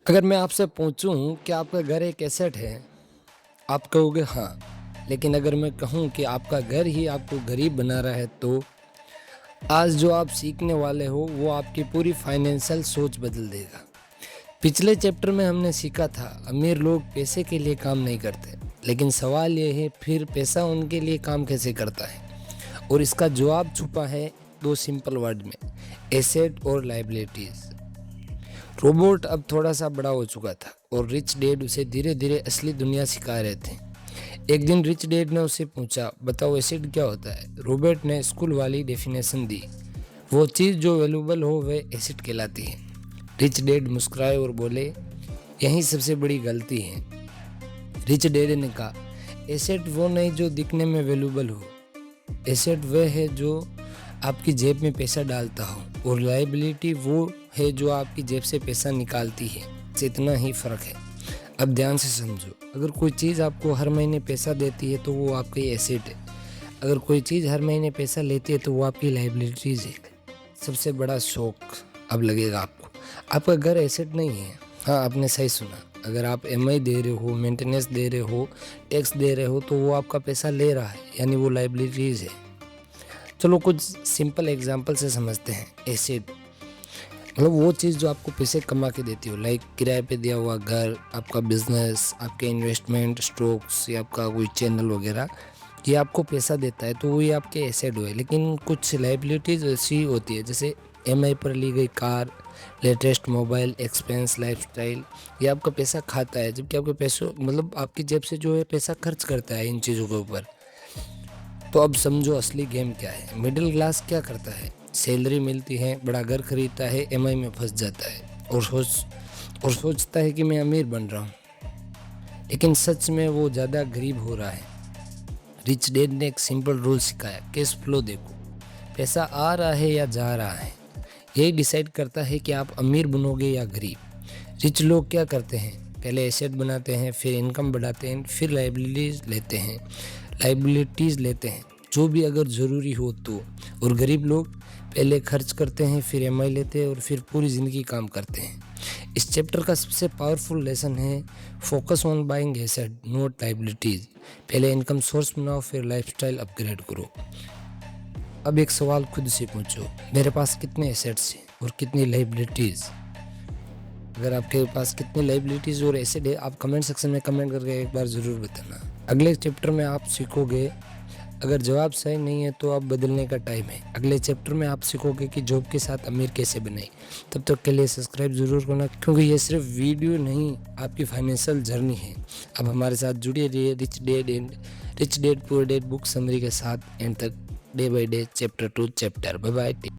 अगर मैं आपसे पूछूं कि आपका घर एक एसेट है, आप कहोगे हाँ। लेकिन अगर मैं कहूं कि आपका घर ही आपको गरीब बना रहा है, तो आज जो आप सीखने वाले हो वो आपकी पूरी फाइनेंशियल सोच बदल देगा। पिछले चैप्टर में हमने सीखा था अमीर लोग पैसे के लिए काम नहीं करते, लेकिन सवाल ये है फिर पैसा उनके लिए काम कैसे करता है। और इसका जवाब छुपा है दो सिंपल वर्ड में, एसेट और लाइबिलिटीज़। रोबोट अब थोड़ा सा बड़ा हो चुका था और रिच डैड उसे धीरे धीरे असली दुनिया सिखा रहे थे। एक दिन रिच डैड ने उसे पूछा, बताओ एसिड क्या होता है। रोबोट ने स्कूल वाली डेफिनेशन दी, वो चीज़ जो वैल्यूबल हो वह एसिड कहलाती है। रिच डैड मुस्कुराए और बोले, यही सबसे बड़ी गलती है। रिच डैड ने कहा, एसेट वो नहीं जो दिखने में वैल्यूबल हो, एसेट वह है जो आपकी जेब में पैसा डालता हो, और लाइबिलिटी वो है जो आपकी जेब से पैसा निकालती है। बस इतना ही फ़र्क है। अब ध्यान से समझो, अगर कोई चीज़ आपको हर महीने पैसा देती है तो वो आपकी एसेट है। अगर कोई चीज़ हर महीने पैसा लेती है तो वो आपकी लाइबिलिटीज़ है। सबसे बड़ा शौक अब लगेगा आपको, आपका घर एसेट नहीं है। हाँ, आपने सही सुना। अगर आप EMI दे रहे हो, मेंटेनेंस दे रहे हो, टैक्स दे रहे हो, तो वो आपका पैसा ले रहा है, यानी वो लाइबिलिटीज़ है। चलो कुछ सिंपल एग्जांपल से समझते हैं। एसेट मतलब वो चीज़ जो आपको पैसे कमा के देती हो, लाइक किराए पे दिया हुआ घर, आपका बिजनेस, आपके इन्वेस्टमेंट, स्टॉक्स या आपका कोई चैनल वगैरह, ये आपको पैसा देता है तो वो ये आपके एसेट हुए। लेकिन कुछ लाइबिलिटीज़ ऐसी होती है, जैसे EMI पर ली गई car, latest mobile, expense, lifestyle, ये आपका पैसा खाता है, जबकि आपके पैसों मतलब आपकी जेब से जो है पैसा खर्च करता है इन चीज़ों के ऊपर। तो अब समझो असली गेम क्या है। मिडिल क्लास क्या करता है, सैलरी मिलती है, बड़ा घर खरीदता है, EMI में फंस जाता है और सोचता है कि मैं अमीर बन रहा हूँ, लेकिन सच में वो ज़्यादा गरीब हो रहा है। रिच डैड ने एक सिंपल रूल सिखाया, कैश फ्लो देखो, पैसा आ रहा है या जा रहा है, यही डिसाइड करता है कि आप अमीर बनोगे या गरीब। रिच लोग क्या करते हैं, पहले एसेट बनाते हैं, फिर इनकम बढ़ाते हैं, फिर लाइबिलिटीज़ लेते हैं जो भी अगर ज़रूरी हो तो। और गरीब लोग पहले खर्च करते हैं, फिर EMI लेते हैं और फिर पूरी ज़िंदगी काम करते हैं। इस चैप्टर का सबसे पावरफुल लेसन है, focus on buying asset not liabilities. पहले इनकम सोर्स बनाओ, फिर लाइफस्टाइल अपग्रेड करो। अब एक सवाल खुद से पूछो, मेरे पास कितने एसेट्स हैं और कितनी लाइबिलिटीज़। अगर आपके पास कितनी लाइबिलिटीज़ और एसेट है, आप कमेंट सेक्शन में कमेंट करके एक बार ज़रूर बताना। अगले चैप्टर में आप सीखोगे, अगर जवाब सही नहीं है तो अब बदलने का टाइम है। अगले चैप्टर में आप सीखोगे कि जॉब के साथ अमीर कैसे बने। तब तक के लिए सब्सक्राइब ज़रूर करना, क्योंकि ये सिर्फ वीडियो नहीं, आपकी फाइनेंशियल जर्नी है। अब हमारे साथ जुड़े रहिए rich dad poor dad book summary के साथ एंड तक, day by day, chapter to chapter. Bye bye.